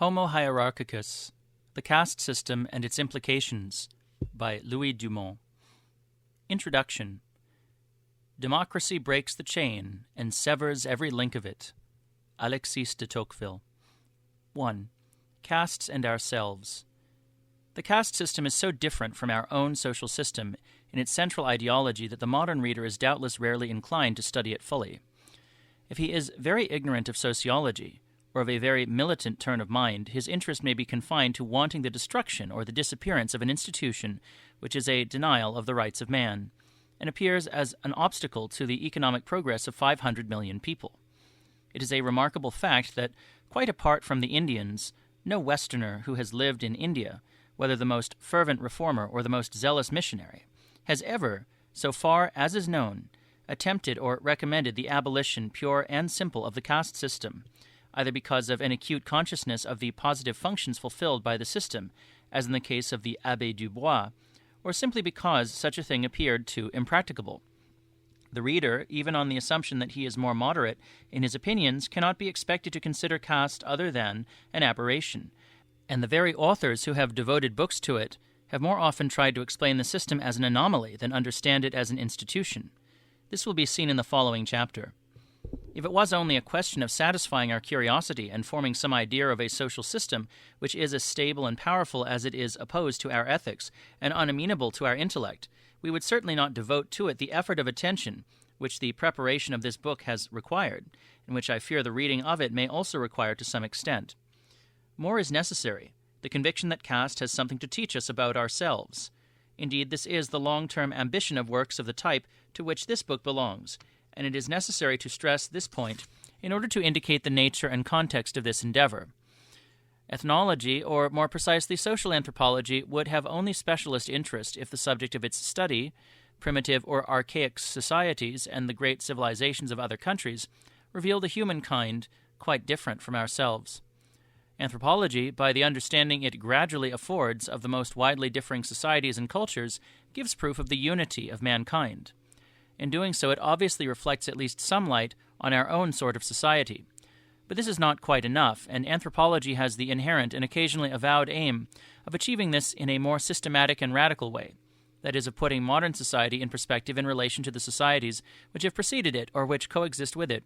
Homo Hierarchicus, The Caste System and Its Implications, by Louis Dumont. Introduction. Democracy breaks the chain and severs every link of it. Alexis de Tocqueville. 1. Castes and Ourselves. The caste system is so different from our own social system in its central ideology that the modern reader is doubtless rarely inclined to study it fully. If he is very ignorant of sociology, or of a very militant turn of mind, his interest may be confined to wanting the destruction or the disappearance of an institution which is a denial of the rights of man, and appears as an obstacle to the economic progress of 500 million people. It is a remarkable fact that, quite apart from the Indians, no Westerner who has lived in India, whether the most fervent reformer or the most zealous missionary, has ever, so far as is known, attempted or recommended the abolition pure and simple of the caste system, either because of an acute consciousness of the positive functions fulfilled by the system, as in the case of the Abbé Dubois, or simply because such a thing appeared too impracticable. The reader, even on the assumption that he is more moderate in his opinions, cannot be expected to consider caste other than an aberration, and the very authors who have devoted books to it have more often tried to explain the system as an anomaly than understand it as an institution. This will be seen in the following chapter. If it was only a question of satisfying our curiosity and forming some idea of a social system which is as stable and powerful as it is opposed to our ethics and unamenable to our intellect, we would certainly not devote to it the effort of attention which the preparation of this book has required, and which I fear the reading of it may also require to some extent. More is necessary, the conviction that caste has something to teach us about ourselves. Indeed, this is the long-term ambition of works of the type to which this book belongs, and it is necessary to stress this point in order to indicate the nature and context of this endeavor. Ethnology, or more precisely social anthropology, would have only specialist interest if the subject of its study, primitive or archaic societies and the great civilizations of other countries, revealed a humankind quite different from ourselves. Anthropology, by the understanding it gradually affords of the most widely differing societies and cultures, gives proof of the unity of mankind. In doing so, it obviously reflects at least some light on our own sort of society. But this is not quite enough, and anthropology has the inherent and occasionally avowed aim of achieving this in a more systematic and radical way, that is, of putting modern society in perspective in relation to the societies which have preceded it or which coexist with it,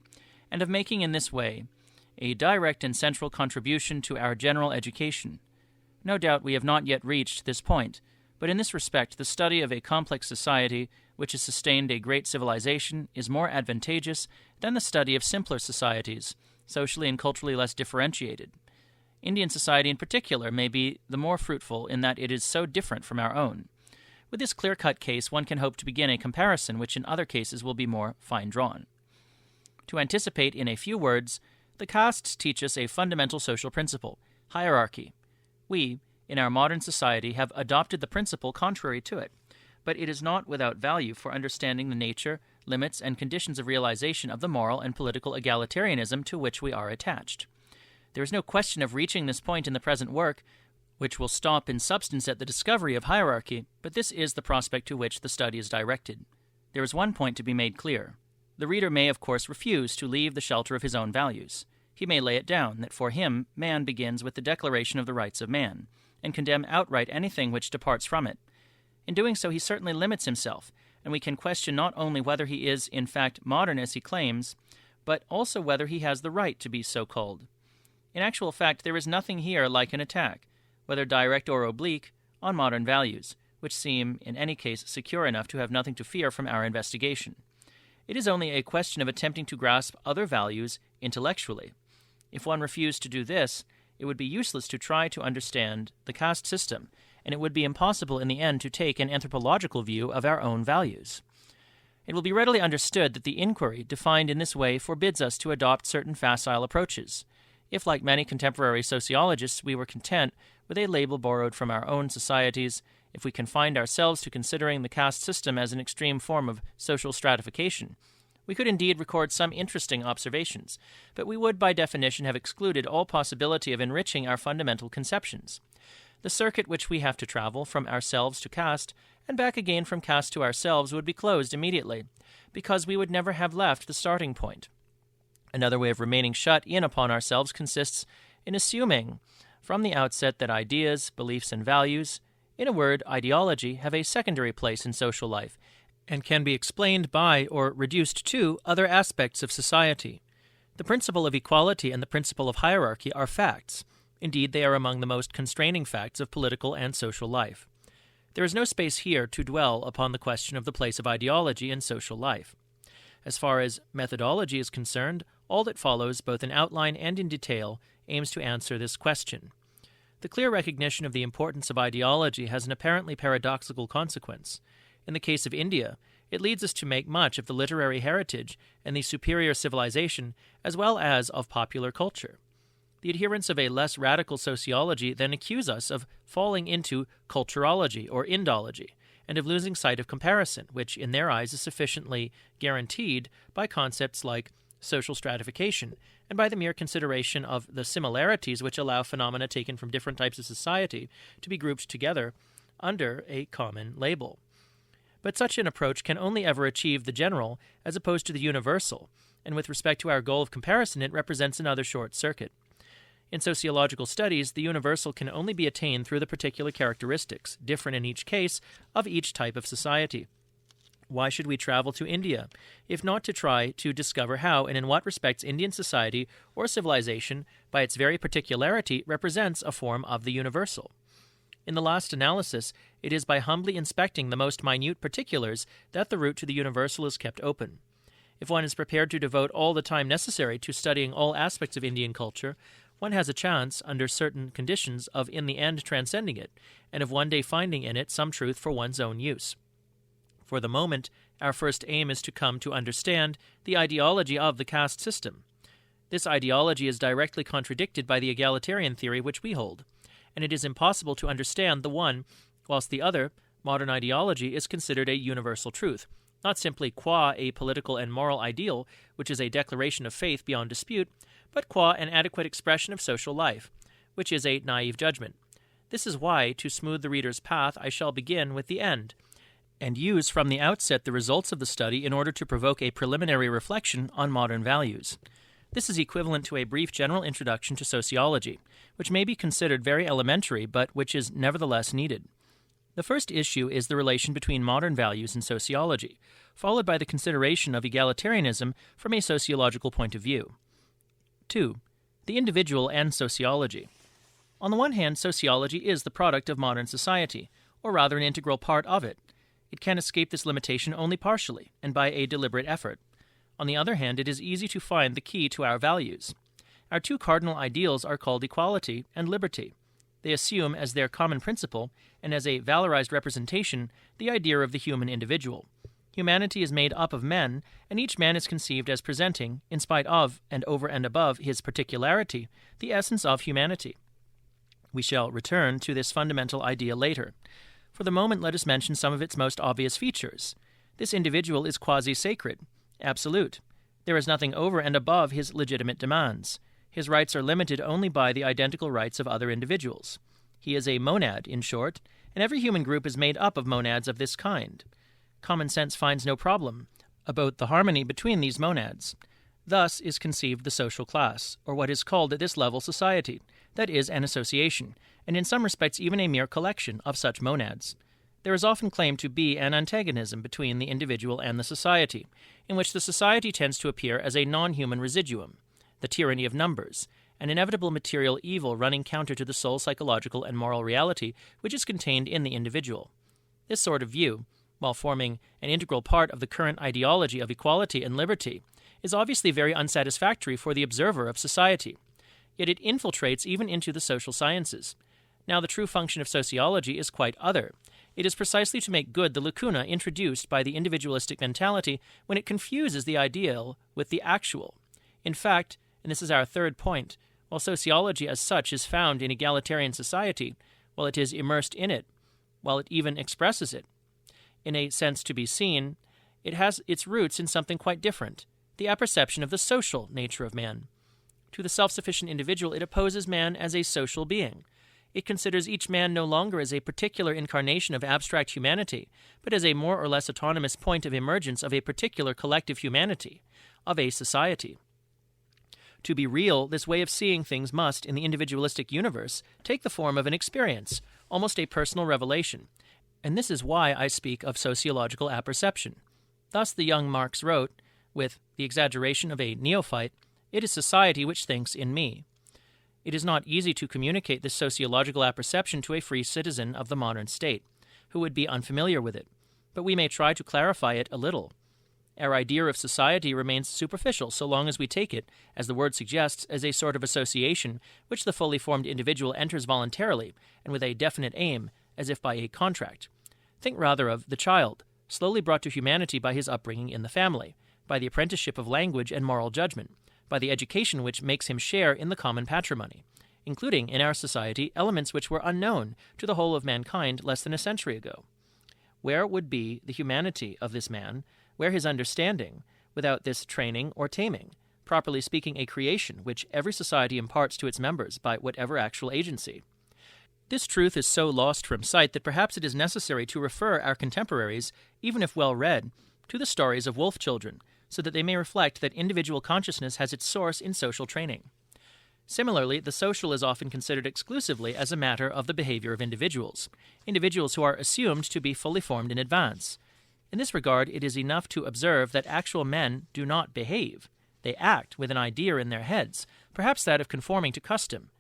and of making in this way a direct and central contribution to our general education. No doubt we have not yet reached this point, but in this respect the study of a complex society which has sustained a great civilization is more advantageous than the study of simpler societies, socially and culturally less differentiated. Indian society in particular may be the more fruitful in that it is so different from our own. With this clear-cut case, one can hope to begin a comparison which in other cases will be more fine-drawn. To anticipate in a few words, the castes teach us a fundamental social principle, hierarchy. We, in our modern society, have adopted the principle contrary to it, but it is not without value for understanding the nature, limits, and conditions of realization of the moral and political egalitarianism to which we are attached. There is no question of reaching this point in the present work, which will stop in substance at the discovery of hierarchy, but this is the prospect to which the study is directed. There is one point to be made clear. The reader may, of course, refuse to leave the shelter of his own values. He may lay it down that for him man begins with the declaration of the rights of man, and condemn outright anything which departs from it. In doing so, he certainly limits himself, and we can question not only whether he is, in fact, modern as he claims, but also whether he has the right to be so called. In actual fact, there is nothing here like an attack, whether direct or oblique, on modern values, which seem, in any case, secure enough to have nothing to fear from our investigation. It is only a question of attempting to grasp other values intellectually. If one refused to do this, it would be useless to try to understand the caste system, and it would be impossible in the end to take an anthropological view of our own values. It will be readily understood that the inquiry defined in this way forbids us to adopt certain facile approaches. If, like many contemporary sociologists, we were content with a label borrowed from our own societies, if we confined ourselves to considering the caste system as an extreme form of social stratification, we could indeed record some interesting observations, but we would by definition have excluded all possibility of enriching our fundamental conceptions. The circuit which we have to travel from ourselves to caste, and back again from caste to ourselves, would be closed immediately, because we would never have left the starting point. Another way of remaining shut in upon ourselves consists in assuming from the outset that ideas, beliefs, and values, in a word, ideology, have a secondary place in social life and can be explained by or reduced to other aspects of society. The principle of equality and the principle of hierarchy are facts. Indeed, they are among the most constraining facts of political and social life. There is no space here to dwell upon the question of the place of ideology in social life. As far as methodology is concerned, all that follows, both in outline and in detail, aims to answer this question. The clear recognition of the importance of ideology has an apparently paradoxical consequence. In the case of India, it leads us to make much of the literary heritage and the superior civilization, as well as of popular culture. The adherents of a less radical sociology then accuse us of falling into culturology or indology, and of losing sight of comparison, which in their eyes is sufficiently guaranteed by concepts like social stratification, and by the mere consideration of the similarities which allow phenomena taken from different types of society to be grouped together under a common label. But such an approach can only ever achieve the general as opposed to the universal, and with respect to our goal of comparison, it represents another short circuit. In sociological studies, the universal can only be attained through the particular characteristics, different in each case, of each type of society. Why should we travel to India, if not to try to discover how and in what respects Indian society or civilization, by its very particularity, represents a form of the universal? In the last analysis, it is by humbly inspecting the most minute particulars that the route to the universal is kept open. If one is prepared to devote all the time necessary to studying all aspects of Indian culture, one has a chance, under certain conditions, of in the end transcending it, and of one day finding in it some truth for one's own use. For the moment, our first aim is to come to understand the ideology of the caste system. This ideology is directly contradicted by the egalitarian theory which we hold, and it is impossible to understand the one whilst the other, modern ideology, is considered a universal truth, not simply qua a political and moral ideal, which is a declaration of faith beyond dispute, but qua an adequate expression of social life, which is a naive judgment. This is why, to smooth the reader's path, I shall begin with the end, and use from the outset the results of the study in order to provoke a preliminary reflection on modern values. This is equivalent to a brief general introduction to sociology, which may be considered very elementary, but which is nevertheless needed. The first issue is the relation between modern values and sociology, followed by the consideration of egalitarianism from a sociological point of view. 2. The individual and sociology. On the one hand, sociology is the product of modern society, or rather an integral part of it. It can escape this limitation only partially, and by a deliberate effort. On the other hand, it is easy to find the key to our values. Our two cardinal ideals are called equality and liberty. They assume as their common principle, and as a valorized representation, the idea of the human individual. Humanity is made up of men, and each man is conceived as presenting, in spite of and over and above his particularity, the essence of humanity. We shall return to this fundamental idea later. For the moment, let us mention some of its most obvious features. This individual is quasi-sacred, absolute. There is nothing over and above his legitimate demands. His rights are limited only by the identical rights of other individuals. He is a monad, in short, and every human group is made up of monads of this kind. Common sense finds no problem about the harmony between these monads. Thus is conceived the social class, or what is called at this level society, that is, an association, and in some respects even a mere collection of such monads. There is often claimed to be an antagonism between the individual and the society, in which the society tends to appear as a non-human residuum, the tyranny of numbers, an inevitable material evil running counter to the sole psychological and moral reality which is contained in the individual. This sort of view, while forming an integral part of the current ideology of equality and liberty, is obviously very unsatisfactory for the observer of society. Yet it infiltrates even into the social sciences. Now the true function of sociology is quite other. It is precisely to make good the lacuna introduced by the individualistic mentality when it confuses the ideal with the actual. In fact, and this is our third point, while sociology as such is found in egalitarian society, while it is immersed in it, while it even expresses it, in a sense to be seen, it has its roots in something quite different, the apperception of the social nature of man. To the self-sufficient individual, it opposes man as a social being. It considers each man no longer as a particular incarnation of abstract humanity, but as a more or less autonomous point of emergence of a particular collective humanity, of a society. To be real, this way of seeing things must, in the individualistic universe, take the form of an experience, almost a personal revelation. And this is why I speak of sociological apperception. Thus the young Marx wrote, with the exaggeration of a neophyte, "It is society which thinks in me." It is not easy to communicate this sociological apperception to a free citizen of the modern state, who would be unfamiliar with it, but we may try to clarify it a little. Our idea of society remains superficial so long as we take it, as the word suggests, as a sort of association which the fully formed individual enters voluntarily and with a definite aim, as if by a contract. Think rather of the child, slowly brought to humanity by his upbringing in the family, by the apprenticeship of language and moral judgment, by the education which makes him share in the common patrimony, including in our society elements which were unknown to the whole of mankind less than a century ago. Where would be the humanity of this man, where his understanding, without this training or taming, properly speaking a creation which every society imparts to its members by whatever actual agency? This truth is so lost from sight that perhaps it is necessary to refer our contemporaries, even if well read, to the stories of wolf children, so that they may reflect that individual consciousness has its source in social training. Similarly, the social is often considered exclusively as a matter of the behavior of individuals who are assumed to be fully formed in advance. In this regard, it is enough to observe that actual men do not behave. They act with an idea in their heads, perhaps that of conforming to custom.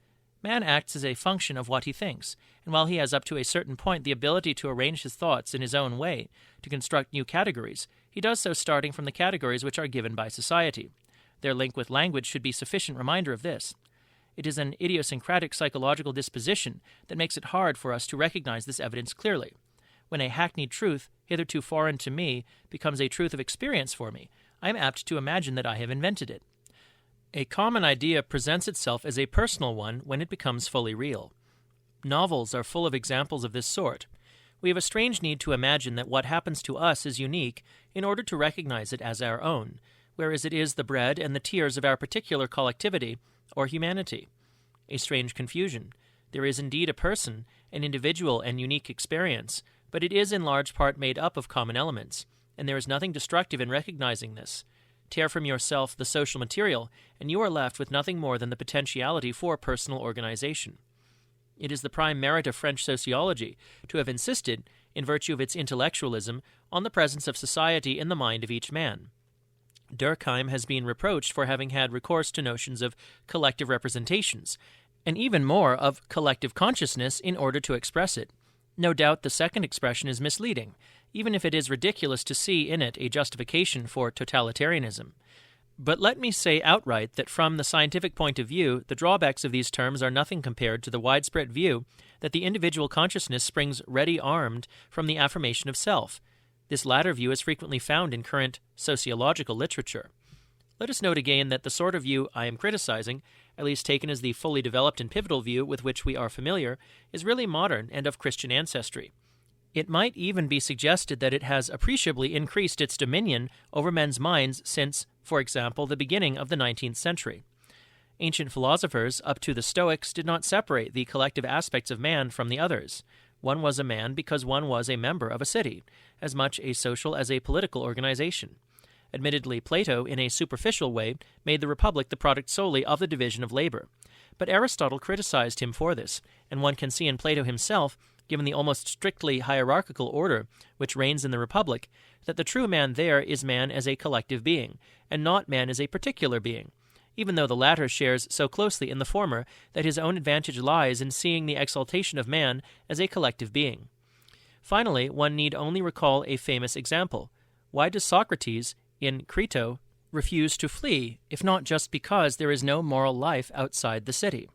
Man acts as a function of what he thinks, and while he has up to a certain point the ability to arrange his thoughts in his own way, to construct new categories, he does so starting from the categories which are given by society. Their link with language should be sufficient reminder of this. It is an idiosyncratic psychological disposition that makes it hard for us to recognize this evidence clearly. When a hackneyed truth, hitherto foreign to me, becomes a truth of experience for me, I am apt to imagine that I have invented it. A common idea presents itself as a personal one when it becomes fully real. Novels are full of examples of this sort. We have a strange need to imagine that what happens to us is unique in order to recognize it as our own, whereas it is the bread and the tears of our particular collectivity or humanity. A strange confusion. There is indeed a person, an individual and unique experience, but it is in large part made up of common elements, and there is nothing destructive in recognizing this. Tear from yourself the social material, and you are left with nothing more than the potentiality for personal organization. It is the prime merit of French sociology to have insisted, in virtue of its intellectualism, on the presence of society in the mind of each man. Durkheim has been reproached for having had recourse to notions of collective representations, and even more of collective consciousness in order to express it. No doubt the second expression is misleading, even if it is ridiculous to see in it a justification for totalitarianism. But let me say outright that from the scientific point of view, the drawbacks of these terms are nothing compared to the widespread view that the individual consciousness springs ready-armed from the affirmation of self. This latter view is frequently found in current sociological literature. Let us note again that the sort of view I am criticizing, at least taken as the fully developed and pivotal view with which we are familiar, is really modern and of Christian ancestry. It might even be suggested that it has appreciably increased its dominion over men's minds since, for example, the beginning of the 19th century. Ancient philosophers, up to the Stoics, did not separate the collective aspects of man from the others. One was a man because one was a member of a city, as much a social as a political organization. Admittedly, Plato, in a superficial way, made the Republic the product solely of the division of labor. But Aristotle criticized him for this, and one can see in Plato himself, given the almost strictly hierarchical order which reigns in the Republic, that the true man there is man as a collective being, and not man as a particular being, even though the latter shares so closely in the former that his own advantage lies in seeing the exaltation of man as a collective being. Finally, one need only recall a famous example. Why does Socrates, in Crito, refuse to flee, if not just because there is no moral life outside the city?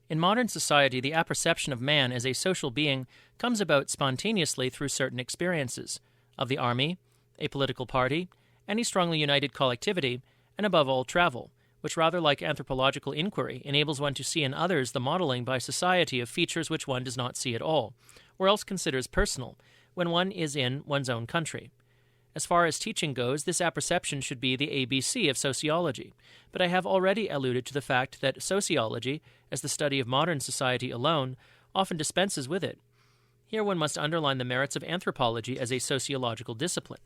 In modern society, the apperception of man as a social being comes about spontaneously through certain experiences of the army, a political party, any strongly united collectivity, and above all travel, which rather like anthropological inquiry enables one to see in others the modeling by society of features which one does not see at all, or else considers personal, when one is in one's own country. As far as teaching goes, this apperception should be the ABC of sociology, but I have already alluded to the fact that sociology, as the study of modern society alone, often dispenses with it. Here one must underline the merits of anthropology as a sociological discipline.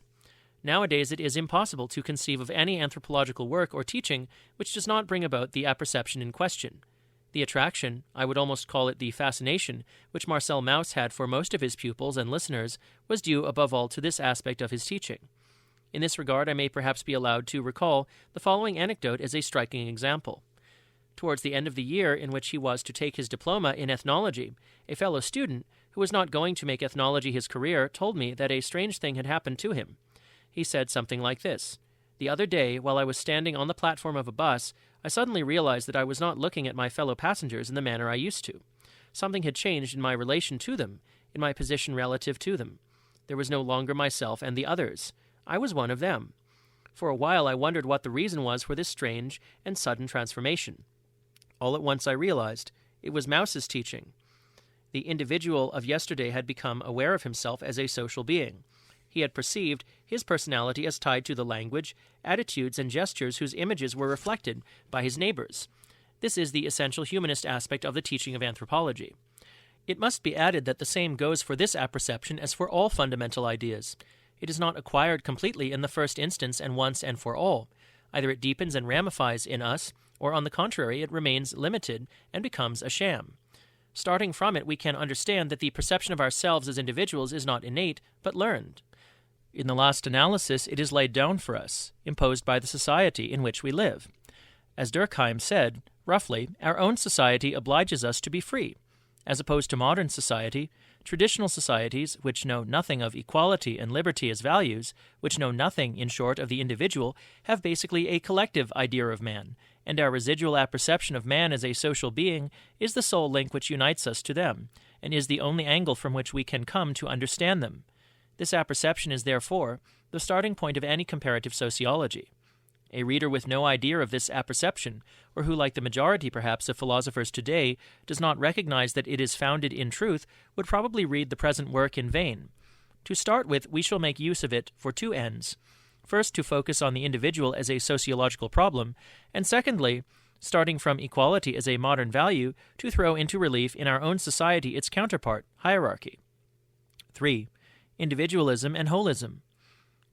Nowadays it is impossible to conceive of any anthropological work or teaching which does not bring about the apperception in question. The attraction, I would almost call it the fascination, which Marcel Mauss had for most of his pupils and listeners was due above all to this aspect of his teaching. In this regard, I may perhaps be allowed to recall the following anecdote as a striking example. Towards the end of the year in which he was to take his diploma in ethnology, a fellow student, who was not going to make ethnology his career, told me that a strange thing had happened to him. He said something like this: "The other day, while I was standing on the platform of a bus, I suddenly realized that I was not looking at my fellow passengers in the manner I used to. Something had changed in my relation to them, in my position relative to them. There was no longer myself and the others. I was one of them. For a while I wondered what the reason was for this strange and sudden transformation. All at once I realized it was Mauss's teaching. The individual of yesterday had become aware of himself as a social being. He had perceived his personality as tied to the language, attitudes, and gestures whose images were reflected by his neighbors. This is the essential humanist aspect of the teaching of anthropology. It must be added that the same goes for this apperception as for all fundamental ideas. It is not acquired completely in the first instance and once and for all. Either it deepens and ramifies in us, or on the contrary, it remains limited and becomes a sham. Starting from it, we can understand that the perception of ourselves as individuals is not innate, but learned. In the last analysis, it is laid down for us, imposed by the society in which we live. As Durkheim said, roughly, our own society obliges us to be free. As opposed to modern society, traditional societies, which know nothing of equality and liberty as values, which know nothing, in short, of the individual, have basically a collective idea of man, and our residual apperception of man as a social being is the sole link which unites us to them, and is the only angle from which we can come to understand them. This apperception is, therefore, the starting point of any comparative sociology. A reader with no idea of this apperception, or who, like the majority perhaps of philosophers today, does not recognize that it is founded in truth, would probably read the present work in vain. To start with, we shall make use of it for two ends. First, to focus on the individual as a sociological problem, and secondly, starting from equality as a modern value, to throw into relief in our own society its counterpart, hierarchy. 3. Individualism and holism.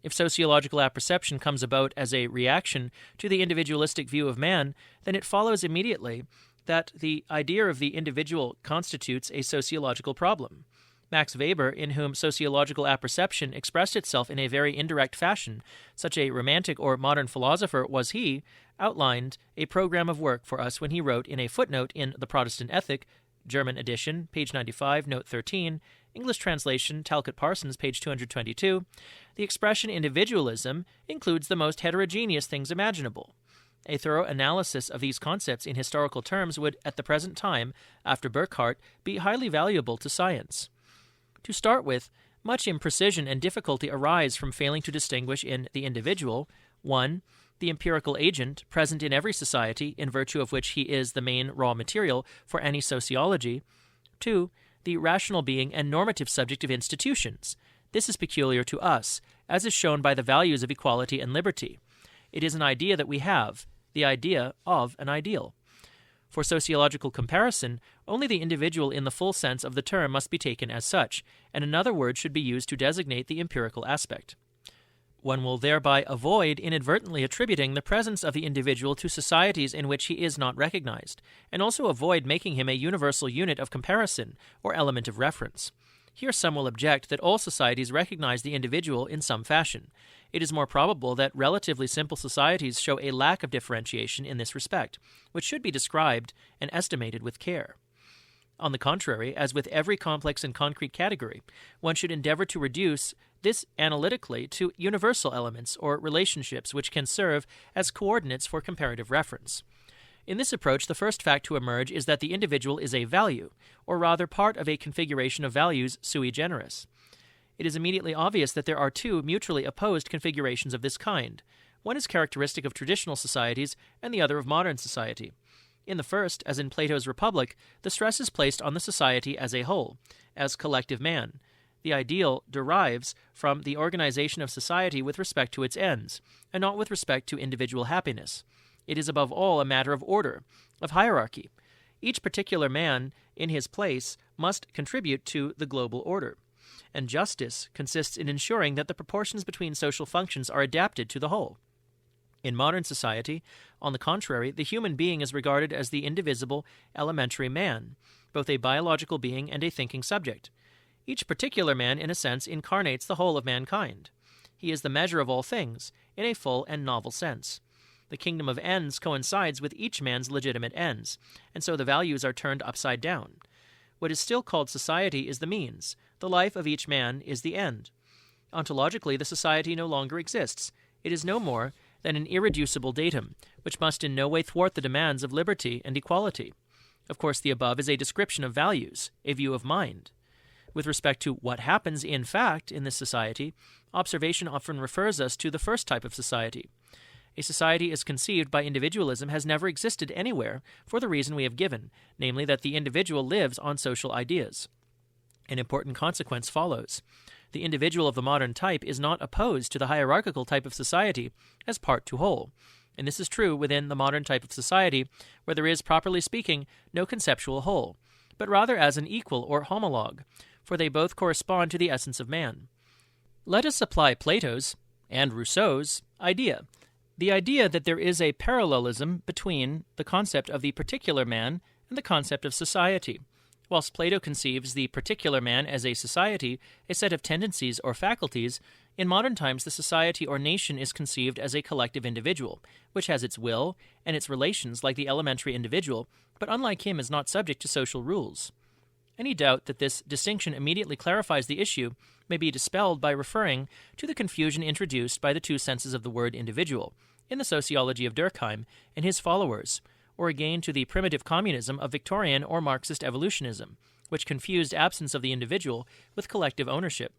If sociological apperception comes about as a reaction to the individualistic view of man, then it follows immediately that the idea of the individual constitutes a sociological problem. Max Weber, in whom sociological apperception expressed itself in a very indirect fashion, such a romantic or modern philosopher was he, outlined a program of work for us when he wrote in a footnote in The Protestant Ethic, German edition, page 95, note 13, English translation, Talcott Parsons, page 222, the expression individualism includes the most heterogeneous things imaginable. A thorough analysis of these concepts in historical terms would, at the present time, after Burckhardt, be highly valuable to science. To start with, much imprecision and difficulty arise from failing to distinguish in the individual, 1. The empirical agent present in every society, in virtue of which he is the main raw material for any sociology, 2. The rational being and normative subject of institutions. This is peculiar to us, as is shown by the values of equality and liberty. It is an idea that we have, the idea of an ideal. For sociological comparison, only the individual in the full sense of the term must be taken as such, and another word should be used to designate the empirical aspect. One will thereby avoid inadvertently attributing the presence of the individual to societies in which he is not recognized, and also avoid making him a universal unit of comparison or element of reference. Here some will object that all societies recognize the individual in some fashion. It is more probable that relatively simple societies show a lack of differentiation in this respect, which should be described and estimated with care. On the contrary, as with every complex and concrete category, one should endeavor to reduce this analytically to universal elements or relationships which can serve as coordinates for comparative reference. In this approach, the first fact to emerge is that the individual is a value, or rather part of a configuration of values sui generis. It is immediately obvious that there are two mutually opposed configurations of this kind. One is characteristic of traditional societies, and the other of modern society. In the first, as in Plato's Republic, the stress is placed on the society as a whole, as collective man. The ideal derives from the organization of society with respect to its ends, and not with respect to individual happiness. It is above all a matter of order, of hierarchy. Each particular man, in his place, must contribute to the global order. and justice consists in ensuring that the proportions between social functions are adapted to the whole. In modern society, on the contrary, the human being is regarded as the indivisible, elementary man, both a biological being and a thinking subject. Each particular man, in a sense, incarnates the whole of mankind. He is the measure of all things, in a full and novel sense. The kingdom of ends coincides with each man's legitimate ends, and so the values are turned upside down. What is still called society is the means. The life of each man is the end. Ontologically, the society no longer exists. It is no more than an irreducible datum, which must in no way thwart the demands of liberty and equality. Of course, the above is a description of values, a view of mind. With respect to what happens in fact in this society, observation often refers us to the first type of society. A society as conceived by individualism has never existed anywhere for the reason we have given, namely that the individual lives on social ideas. An important consequence follows. The individual of the modern type is not opposed to the hierarchical type of society as part to whole, and this is true within the modern type of society where there is, properly speaking, no conceptual whole, but rather as an equal or homologue, for they both correspond to the essence of man. Let us apply Plato's, and Rousseau's, idea, the idea that there is a parallelism between the concept of the particular man and the concept of society. Whilst Plato conceives the particular man as a society, a set of tendencies or faculties, in modern times the society or nation is conceived as a collective individual, which has its will and its relations like the elementary individual, but unlike him is not subject to social rules. Any doubt that this distinction immediately clarifies the issue may be dispelled by referring to the confusion introduced by the two senses of the word individual in the sociology of Durkheim and his followers, or again to the primitive communism of Victorian or Marxist evolutionism, which confused absence of the individual with collective ownership.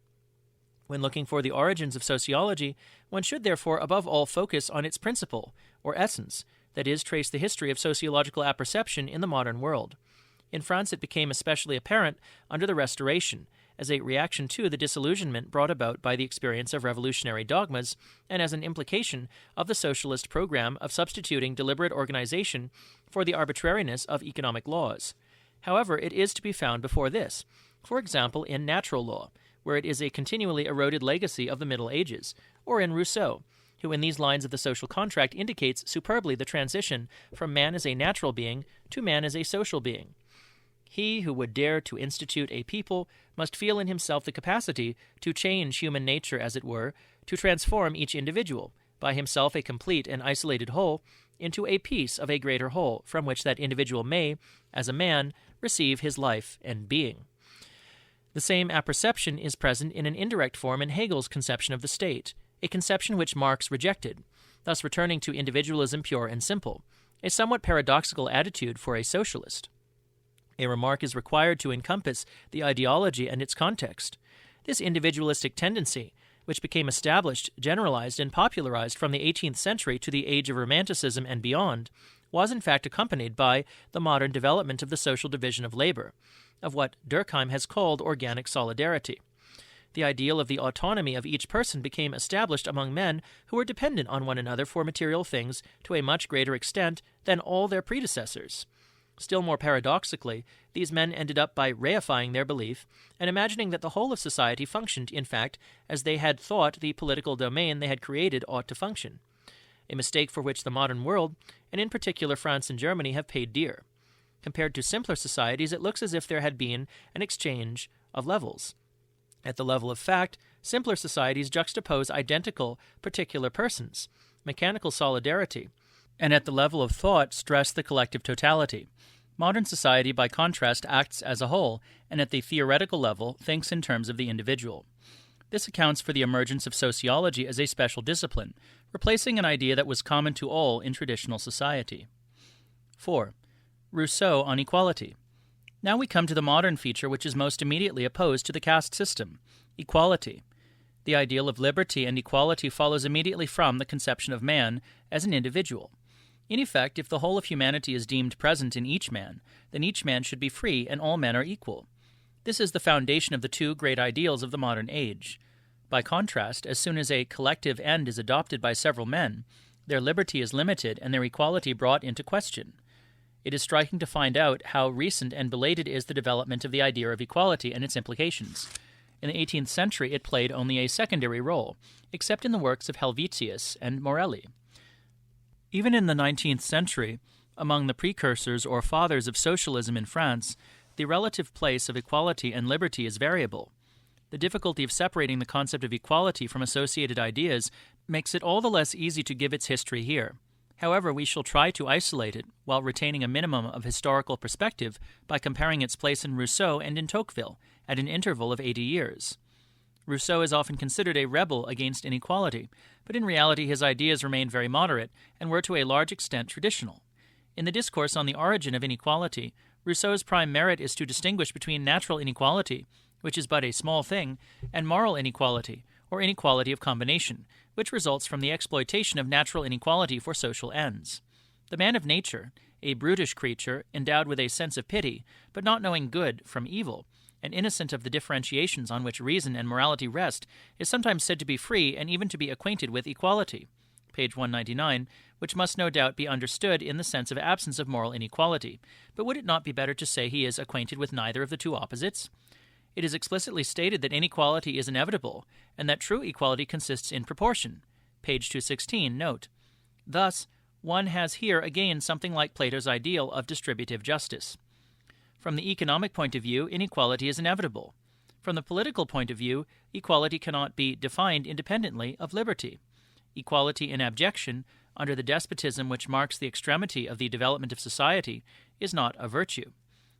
When looking for the origins of sociology, one should therefore above all focus on its principle, or essence, that is, trace the history of sociological apperception in the modern world. In France, it became especially apparent under the Restoration, as a reaction to the disillusionment brought about by the experience of revolutionary dogmas, and as an implication of the socialist program of substituting deliberate organization for the arbitrariness of economic laws. However, it is to be found before this, for example, in natural law, where it is a continually eroded legacy of the Middle Ages, or in Rousseau, who in these lines of the social contract indicates superbly the transition from man as a natural being to man as a social being. He who would dare to institute a people must feel in himself the capacity to change human nature, as it were, to transform each individual, by himself a complete and isolated whole, into a piece of a greater whole, from which that individual may, as a man, receive his life and being. The same apperception is present in an indirect form in Hegel's conception of the state, a conception which Marx rejected, thus returning to individualism pure and simple, a somewhat paradoxical attitude for a socialist. A remark is required to encompass the ideology and its context. This individualistic tendency, which became established, generalized, and popularized from the 18th century to the age of Romanticism and beyond, was in fact accompanied by the modern development of the social division of labor, of what Durkheim has called organic solidarity. The ideal of the autonomy of each person became established among men who were dependent on one another for material things to a much greater extent than all their predecessors. Still more paradoxically, these men ended up by reifying their belief and imagining that the whole of society functioned, in fact, as they had thought the political domain they had created ought to function, a mistake for which the modern world, and in particular France and Germany, have paid dear. Compared to simpler societies, it looks as if there had been an exchange of levels. At the level of fact, simpler societies juxtapose identical particular persons, mechanical solidarity, and at the level of thought stress the collective totality. Modern society, by contrast, acts as a whole, and at the theoretical level thinks in terms of the individual. This accounts for the emergence of sociology as a special discipline, replacing an idea that was common to all in traditional society. 4. Rousseau on equality. Now we come to the modern feature which is most immediately opposed to the caste system, equality. The ideal of liberty and equality follows immediately from the conception of man as an individual. In effect, if the whole of humanity is deemed present in each man, then each man should be free and all men are equal. This is the foundation of the two great ideals of the modern age. By contrast, as soon as a collective end is adopted by several men, their liberty is limited and their equality brought into question. It is striking to find out how recent and belated is the development of the idea of equality and its implications. In the 18th century, it played only a secondary role, except in the works of Helvetius and Morelli. Even in the 19th century, among the precursors or fathers of socialism in France, the relative place of equality and liberty is variable. The difficulty of separating the concept of equality from associated ideas makes it all the less easy to give its history here. However, we shall try to isolate it while retaining a minimum of historical perspective by comparing its place in Rousseau and in Tocqueville at an interval of 80 years. Rousseau is often considered a rebel against inequality, but in reality his ideas remained very moderate and were to a large extent traditional. In the discourse on the origin of inequality, Rousseau's prime merit is to distinguish between natural inequality, which is but a small thing, and moral inequality, or inequality of combination, which results from the exploitation of natural inequality for social ends. The man of nature, a brutish creature endowed with a sense of pity, but not knowing good from evil, and innocent of the differentiations on which reason and morality rest, is sometimes said to be free and even to be acquainted with equality. Page 199, which must no doubt be understood in the sense of absence of moral inequality, but would it not be better to say he is acquainted with neither of the two opposites? It is explicitly stated that inequality is inevitable, and that true equality consists in proportion. Page 216, note. Thus, one has here again something like Plato's ideal of distributive justice. From the economic point of view, inequality is inevitable. From the political point of view, equality cannot be defined independently of liberty. Equality in abjection, under the despotism which marks the extremity of the development of society, is not a virtue.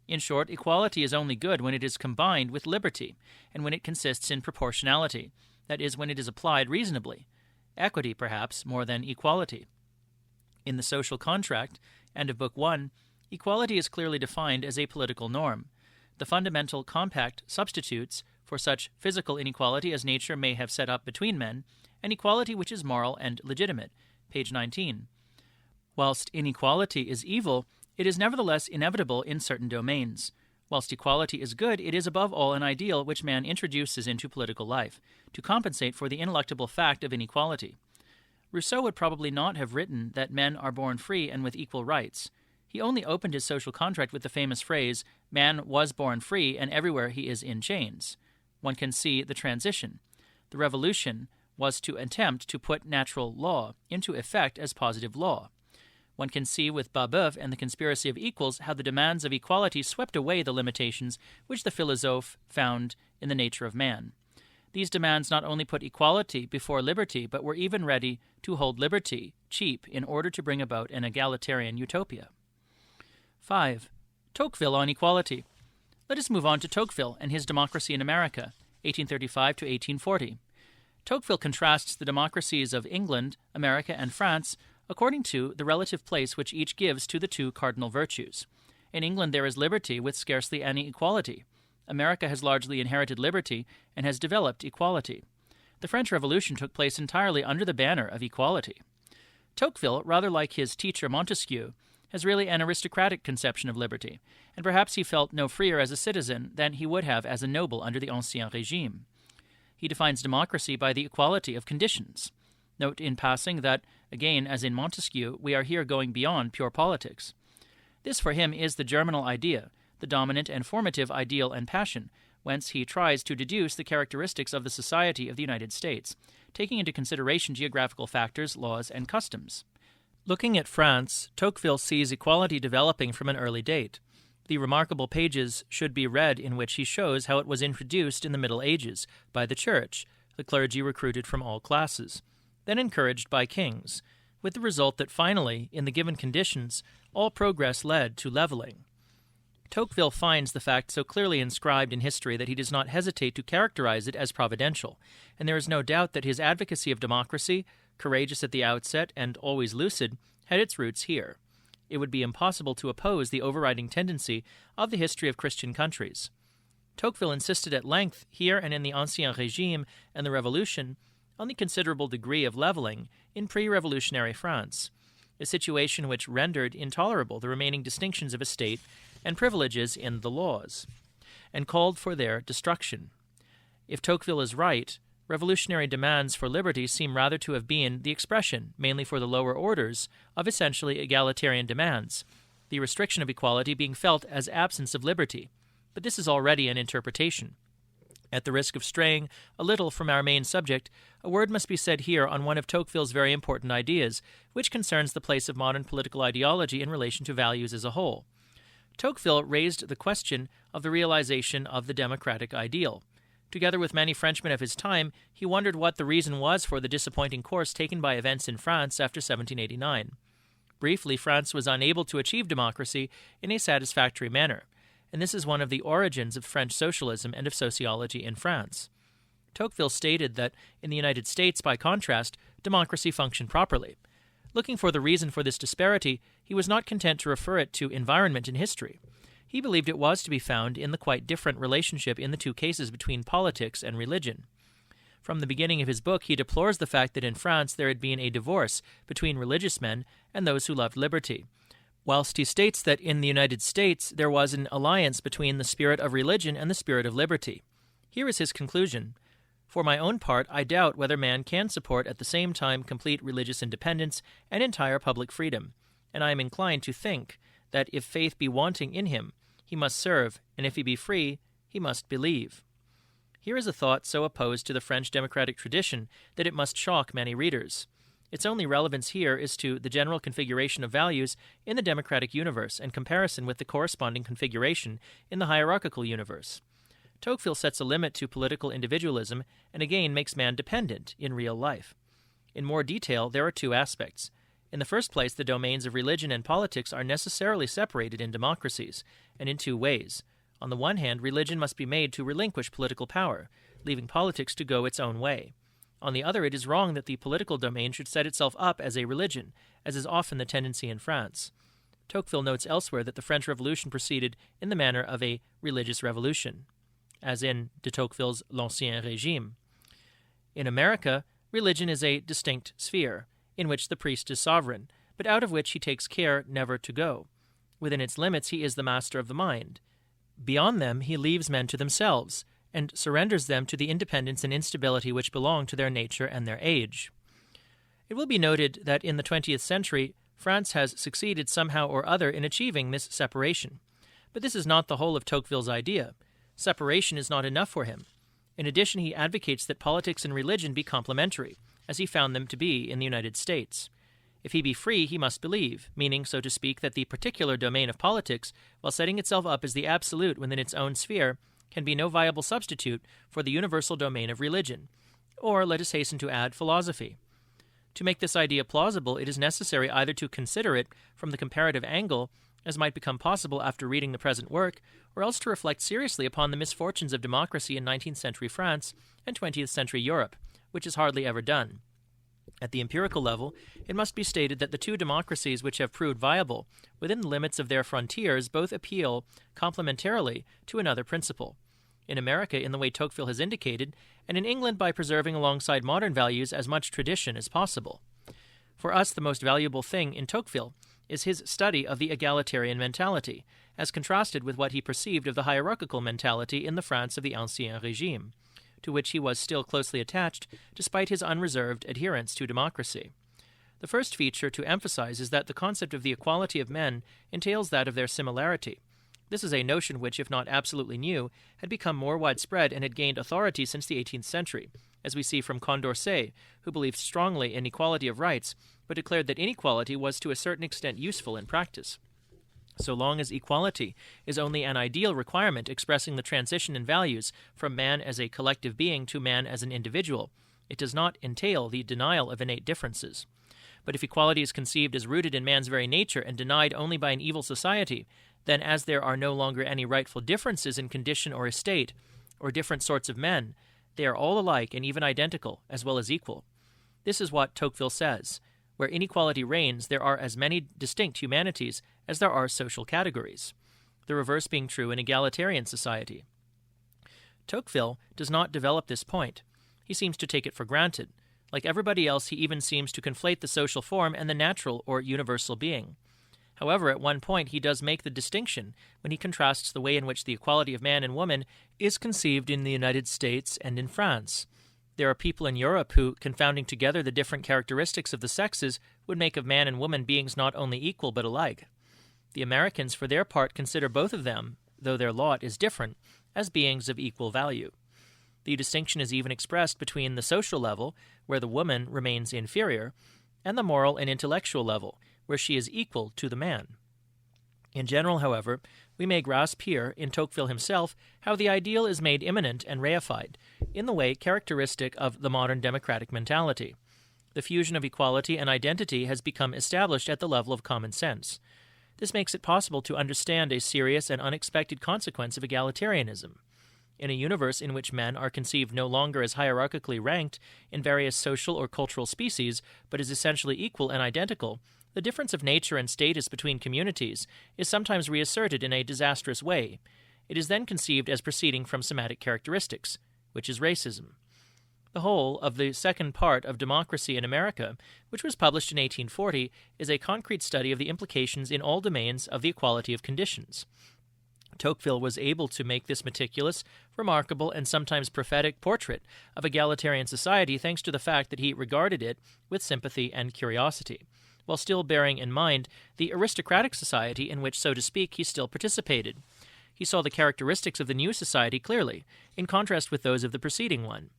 In short, equality is only good when it is combined with liberty, and when it consists in proportionality, that is, when it is applied reasonably. Equity, perhaps, more than equality. In the Social Contract, end of Book 1, equality is clearly defined as a political norm. The fundamental compact substitutes, for such physical inequality as nature may have set up between men, an equality which is moral and legitimate. Page 19. Whilst inequality is evil, it is nevertheless inevitable in certain domains. Whilst equality is good, it is above all an ideal which man introduces into political life, to compensate for the ineluctable fact of inequality. Rousseau would probably not have written that men are born free and with equal rights. He only opened his social contract with the famous phrase, "Man was born free, and everywhere he is in chains." One can see the transition. The revolution was to attempt to put natural law into effect as positive law. One can see with Babeuf and the conspiracy of equals how the demands of equality swept away the limitations which the philosophe found in the nature of man. These demands not only put equality before liberty, but were even ready to hold liberty cheap in order to bring about an egalitarian utopia. 5. Tocqueville on equality. Let us move on to Tocqueville and his Democracy in America, 1835 to 1840. Tocqueville contrasts the democracies of England, America, and France according to the relative place which each gives to the two cardinal virtues. In England there is liberty with scarcely any equality. America has largely inherited liberty and has developed equality. The French Revolution took place entirely under the banner of equality. Tocqueville, rather like his teacher Montesquieu, has really an aristocratic conception of liberty, and perhaps he felt no freer as a citizen than he would have as a noble under the Ancien Régime. He defines democracy by the equality of conditions. Note in passing that, again as in Montesquieu, we are here going beyond pure politics. This for him is the germinal idea, the dominant and formative ideal and passion, whence he tries to deduce the characteristics of the society of the United States, taking into consideration geographical factors, laws, and customs. Looking at France, Tocqueville sees equality developing from an early date. The remarkable pages should be read in which he shows how it was introduced in the Middle Ages by the Church, the clergy recruited from all classes, then encouraged by kings, with the result that finally, in the given conditions, all progress led to leveling. Tocqueville finds the fact so clearly inscribed in history that he does not hesitate to characterize it as providential, and there is no doubt that his advocacy of democracy, courageous at the outset and always lucid, had its roots here. It would be impossible to oppose the overriding tendency of the history of Christian countries. Tocqueville insisted at length, here and in the Ancien Régime and the Revolution, on the considerable degree of leveling in pre-revolutionary France, a situation which rendered intolerable the remaining distinctions of estate and privileges in the laws, and called for their destruction. If Tocqueville is right, revolutionary demands for liberty seem rather to have been the expression, mainly for the lower orders, of essentially egalitarian demands, the restriction of equality being felt as absence of liberty. But this is already an interpretation. At the risk of straying a little from our main subject, a word must be said here on one of Tocqueville's very important ideas, which concerns the place of modern political ideology in relation to values as a whole. Tocqueville raised the question of the realization of the democratic ideal. Together with many Frenchmen of his time, he wondered what the reason was for the disappointing course taken by events in France after 1789. Briefly, France was unable to achieve democracy in a satisfactory manner, and this is one of the origins of French socialism and of sociology in France. Tocqueville stated that in the United States, by contrast, democracy functioned properly. Looking for the reason for this disparity, he was not content to refer it to environment in history. He believed it was to be found in the quite different relationship in the two cases between politics and religion. From the beginning of his book, he deplores the fact that in France there had been a divorce between religious men and those who loved liberty, whilst he states that in the United States there was an alliance between the spirit of religion and the spirit of liberty. Here is his conclusion. For my own part, I doubt whether man can support at the same time complete religious independence and entire public freedom, and I am inclined to think that if faith be wanting in him, he must serve, and if he be free, he must believe. Here is a thought so opposed to the French democratic tradition that it must shock many readers. Its only relevance here is to the general configuration of values in the democratic universe and comparison with the corresponding configuration in the hierarchical universe. Tocqueville sets a limit to political individualism and again makes man dependent in real life. In more detail, there are two aspects. In the first place, the domains of religion and politics are necessarily separated in democracies, and in two ways. On the one hand, religion must be made to relinquish political power, leaving politics to go its own way. On the other, it is wrong that the political domain should set itself up as a religion, as is often the tendency in France. Tocqueville notes elsewhere that the French Revolution proceeded in the manner of a religious revolution, as in de Tocqueville's L'Ancien Régime. In America, religion is a distinct sphere, in which the priest is sovereign, but out of which he takes care never to go. Within its limits he is the master of the mind. Beyond them he leaves men to themselves, and surrenders them to the independence and instability which belong to their nature and their age. It will be noted that in the 20th century, France has succeeded somehow or other in achieving this separation. But this is not the whole of Tocqueville's idea. Separation is not enough for him. In addition, he advocates that politics and religion be complementary, as he found them to be in the United States. If he be free, he must believe, meaning, so to speak, that the particular domain of politics, while setting itself up as the absolute within its own sphere, can be no viable substitute for the universal domain of religion, or, let us hasten to add, philosophy. To make this idea plausible, it is necessary either to consider it from the comparative angle, as might become possible after reading the present work, or else to reflect seriously upon the misfortunes of democracy in 19th century France and 20th century Europe, which is hardly ever done. At the empirical level, it must be stated that the two democracies which have proved viable within the limits of their frontiers both appeal complementarily to another principle. In America, in the way Tocqueville has indicated, and in England by preserving alongside modern values as much tradition as possible. For us, the most valuable thing in Tocqueville is his study of the egalitarian mentality, as contrasted with what he perceived of the hierarchical mentality in the France of the Ancien Régime, to which he was still closely attached despite his unreserved adherence to democracy. The first feature to emphasize is that the concept of the equality of men entails that of their similarity. This is a notion which, if not absolutely new, had become more widespread and had gained authority since the 18th century, as we see from Condorcet, who believed strongly in equality of rights, but declared that inequality was to a certain extent useful in practice. So long as equality is only an ideal requirement expressing the transition in values from man as a collective being to man as an individual, it does not entail the denial of innate differences. But if equality is conceived as rooted in man's very nature and denied only by an evil society, then as there are no longer any rightful differences in condition or estate, or different sorts of men, they are all alike and even identical, as well as equal. This is what Tocqueville says. Where inequality reigns, there are as many distinct humanities as there are social categories, the reverse being true in egalitarian society. Tocqueville does not develop this point. He seems to take it for granted. Like everybody else, he even seems to conflate the social form and the natural or universal being. However, at one point he does make the distinction when he contrasts the way in which the equality of man and woman is conceived in the United States and in France. There are people in Europe who, confounding together the different characteristics of the sexes, would make of man and woman beings not only equal but alike. The Americans, for their part, consider both of them, though their lot is different, as beings of equal value. The distinction is even expressed between the social level, where the woman remains inferior, and the moral and intellectual level, where she is equal to the man. In general, however, we may grasp here, in Tocqueville himself, how the ideal is made immanent and reified, in the way characteristic of the modern democratic mentality. The fusion of equality and identity has become established at the level of common sense. This makes it possible to understand a serious and unexpected consequence of egalitarianism. In a universe in which men are conceived no longer as hierarchically ranked in various social or cultural species, but as essentially equal and identical, the difference of nature and status between communities is sometimes reasserted in a disastrous way. It is then conceived as proceeding from somatic characteristics, which is racism. The whole of the second part of Democracy in America, which was published in 1840, is a concrete study of the implications in all domains of the equality of conditions. Tocqueville was able to make this meticulous, remarkable, and sometimes prophetic portrait of egalitarian society thanks to the fact that he regarded it with sympathy and curiosity, while still bearing in mind the aristocratic society in which, so to speak, he still participated. He saw the characteristics of the new society clearly, in contrast with those of the preceding one.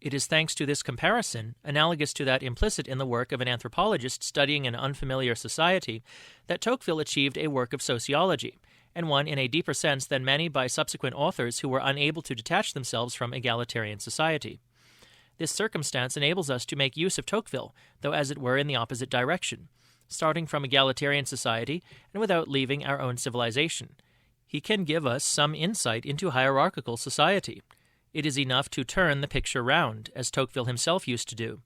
It is thanks to this comparison, analogous to that implicit in the work of an anthropologist studying an unfamiliar society, that Tocqueville achieved a work of sociology, and one in a deeper sense than many by subsequent authors who were unable to detach themselves from egalitarian society. This circumstance enables us to make use of Tocqueville, though as it were in the opposite direction, starting from egalitarian society and without leaving our own civilization. He can give us some insight into hierarchical society. It is enough to turn the picture round, as Tocqueville himself used to do.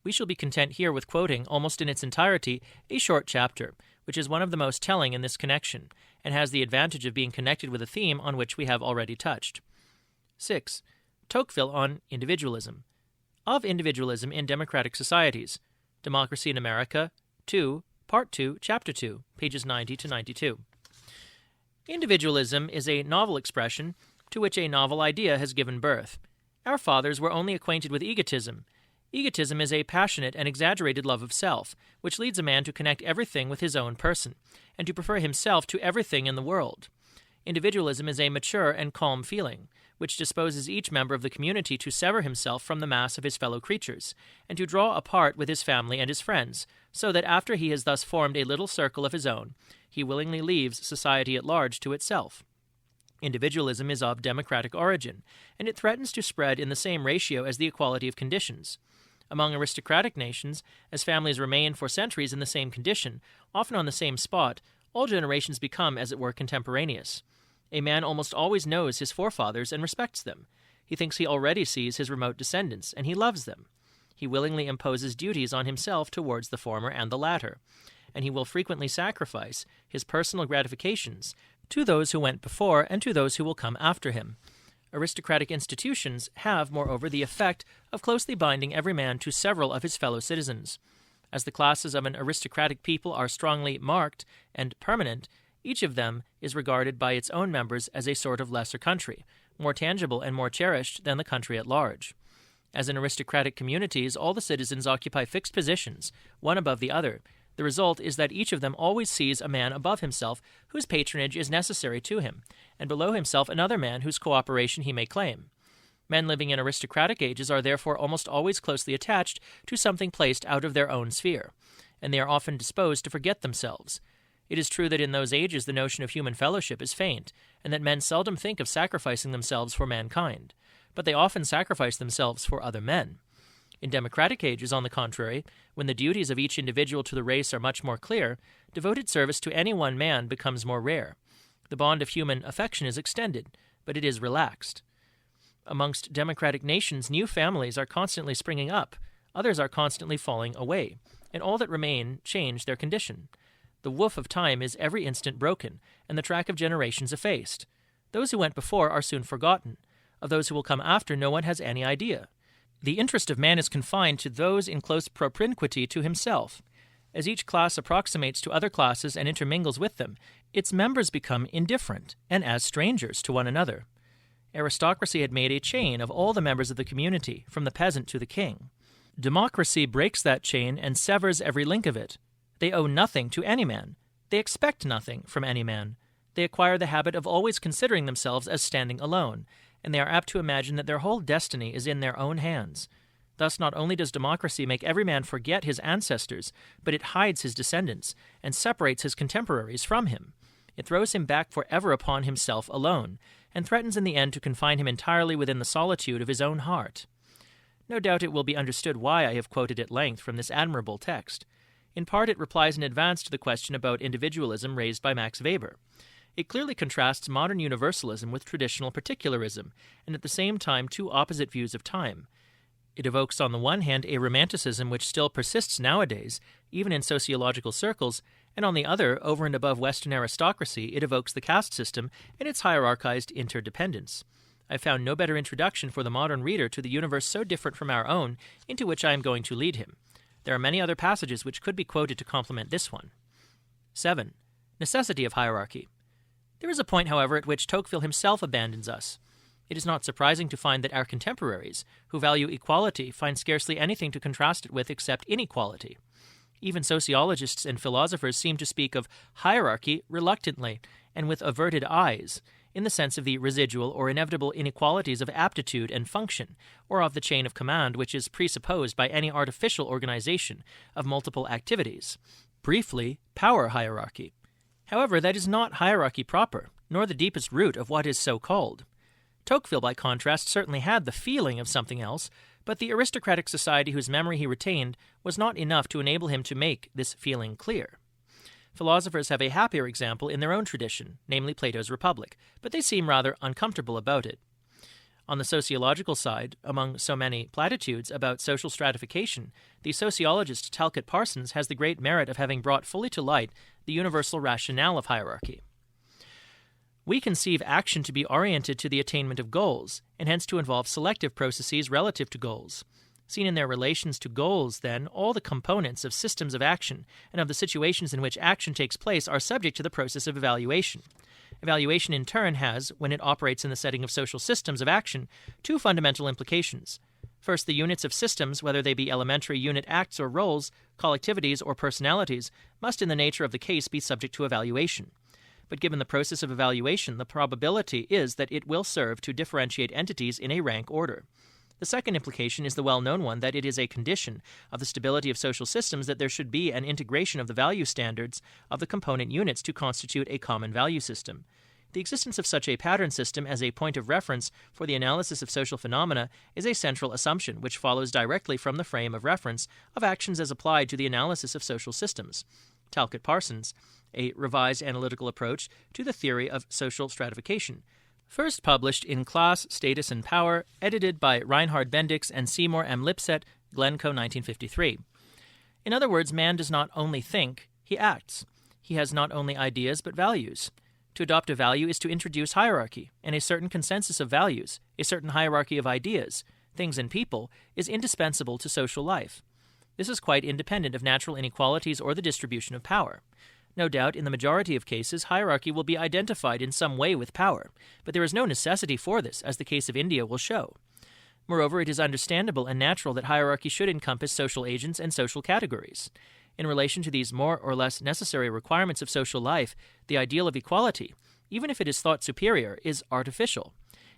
We shall be content here with quoting, almost in its entirety, a short chapter, which is one of the most telling in this connection, and has the advantage of being connected with a theme on which we have already touched. 6. Tocqueville on individualism. Of individualism in democratic societies. Democracy in America, 2, Part 2, Chapter 2, pages 90 to 92. Individualism is a novel expression to which a novel idea has given birth. Our fathers were only acquainted with egotism. Egotism is a passionate and exaggerated love of self, which leads a man to connect everything with his own person, and to prefer himself to everything in the world. Individualism is a mature and calm feeling, which disposes each member of the community to sever himself from the mass of his fellow creatures, and to draw apart with his family and his friends, so that after he has thus formed a little circle of his own, he willingly leaves society at large to itself. Individualism is of democratic origin, and it threatens to spread in the same ratio as the equality of conditions. Among aristocratic nations, as families remain for centuries in the same condition, often on the same spot, all generations become, as it were, contemporaneous. A man almost always knows his forefathers and respects them. He thinks he already sees his remote descendants, and he loves them. He willingly imposes duties on himself towards the former and the latter, and he will frequently sacrifice his personal gratifications to those who went before and to those who will come after him. Aristocratic institutions have, moreover, the effect of closely binding every man to several of his fellow citizens. As the classes of an aristocratic people are strongly marked and permanent, each of them is regarded by its own members as a sort of lesser country, more tangible and more cherished than the country at large. As in aristocratic communities, all the citizens occupy fixed positions, one above the other. The result is that each of them always sees a man above himself whose patronage is necessary to him, and below himself another man whose cooperation he may claim. Men living in aristocratic ages are therefore almost always closely attached to something placed out of their own sphere, and they are often disposed to forget themselves. It is true that in those ages the notion of human fellowship is faint, and that men seldom think of sacrificing themselves for mankind, but they often sacrifice themselves for other men. In democratic ages, on the contrary, when the duties of each individual to the race are much more clear, devoted service to any one man becomes more rare. The bond of human affection is extended, but it is relaxed. Amongst democratic nations, new families are constantly springing up, others are constantly falling away, and all that remain change their condition. The woof of time is every instant broken, and the track of generations effaced. Those who went before are soon forgotten. Of those who will come after, no one has any idea. The interest of man is confined to those in close propinquity to himself. As each class approximates to other classes and intermingles with them, its members become indifferent, and as strangers to one another. Aristocracy had made a chain of all the members of the community, from the peasant to the king. Democracy breaks that chain and severs every link of it. They owe nothing to any man. They expect nothing from any man. They acquire the habit of always considering themselves as standing alone, and they are apt to imagine that their whole destiny is in their own hands. Thus, not only does democracy make every man forget his ancestors, but it hides his descendants and separates his contemporaries from him. It throws him back forever upon himself alone, and threatens in the end to confine him entirely within the solitude of his own heart. No doubt it will be understood why I have quoted at length from this admirable text. In part, it replies in advance to the question about individualism raised by Max Weber. It clearly contrasts modern universalism with traditional particularism, and at the same time two opposite views of time. It evokes on the one hand a romanticism which still persists nowadays, even in sociological circles, and on the other, over and above Western aristocracy, it evokes the caste system and its hierarchized interdependence. I found no better introduction for the modern reader to the universe so different from our own, into which I am going to lead him. There are many other passages which could be quoted to complement this one. 7. Necessity of hierarchy. There is a point, however, at which Tocqueville himself abandons us. It is not surprising to find that our contemporaries, who value equality, find scarcely anything to contrast it with except inequality. Even sociologists and philosophers seem to speak of hierarchy reluctantly and with averted eyes, in the sense of the residual or inevitable inequalities of aptitude and function, or of the chain of command which is presupposed by any artificial organization of multiple activities. Briefly, power hierarchy. However, that is not hierarchy proper, nor the deepest root of what is so called. Tocqueville, by contrast, certainly had the feeling of something else, but the aristocratic society whose memory he retained was not enough to enable him to make this feeling clear. Philosophers have a happier example in their own tradition, namely Plato's Republic, but they seem rather uncomfortable about it. On the sociological side, among so many platitudes about social stratification, the sociologist Talcott Parsons has the great merit of having brought fully to light the universal rationale of hierarchy. We conceive action to be oriented to the attainment of goals, and hence to involve selective processes relative to goals. Seen in their relations to goals, then, all the components of systems of action and of the situations in which action takes place are subject to the process of evaluation. Evaluation, in turn, has, when it operates in the setting of social systems of action, two fundamental implications. First, the units of systems, whether they be elementary unit acts or roles, collectivities or personalities, must in the nature of the case be subject to evaluation. But given the process of evaluation, the probability is that it will serve to differentiate entities in a rank order. The second implication is the well-known one that it is a condition of the stability of social systems that there should be an integration of the value standards of the component units to constitute a common value system. The existence of such a pattern system as a point of reference for the analysis of social phenomena is a central assumption which follows directly from the frame of reference of actions as applied to the analysis of social systems. Talcott Parsons, A Revised Analytical Approach to the Theory of Social Stratification, first published in Class, Status, and Power, edited by Reinhard Bendix and Seymour M. Lipset, Glencoe, 1953. In other words, man does not only think, he acts. He has not only ideas, but values. To adopt a value is to introduce hierarchy, and a certain consensus of values, a certain hierarchy of ideas, things and people, is indispensable to social life. This is quite independent of natural inequalities or the distribution of power. No doubt, in the majority of cases, hierarchy will be identified in some way with power, but there is no necessity for this, as the case of India will show. Moreover, it is understandable and natural that hierarchy should encompass social agents and social categories. In relation to these more or less necessary requirements of social life, the ideal of equality, even if it is thought superior, is artificial.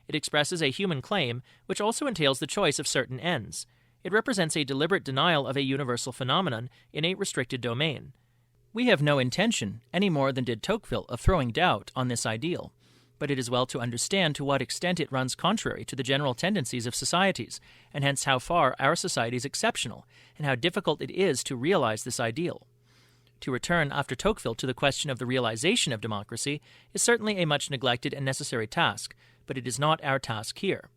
It expresses a human claim, which also entails the choice of certain ends. It represents a deliberate denial of a universal phenomenon in a restricted domain. We have no intention, any more than did Tocqueville, of throwing doubt on this ideal, but it is well to understand to what extent it runs contrary to the general tendencies of societies, and hence how far our society is exceptional, and how difficult it is to realize this ideal. To return after Tocqueville to the question of the realization of democracy is certainly a much neglected and necessary task, but it is not our task here.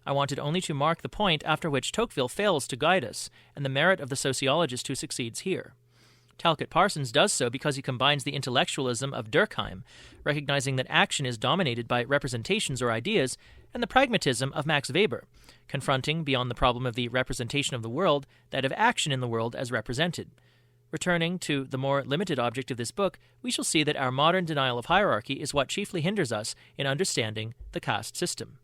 I wanted only to mark the point after which Tocqueville fails to guide us, and the merit of the sociologist who succeeds here. Talcott Parsons does so because he combines the intellectualism of Durkheim, recognizing that action is dominated by representations or ideas, and the pragmatism of Max Weber, confronting, beyond the problem of the representation of the world, that of action in the world as represented. Returning to the more limited object of this book, we shall see that our modern denial of hierarchy is what chiefly hinders us in understanding the caste system.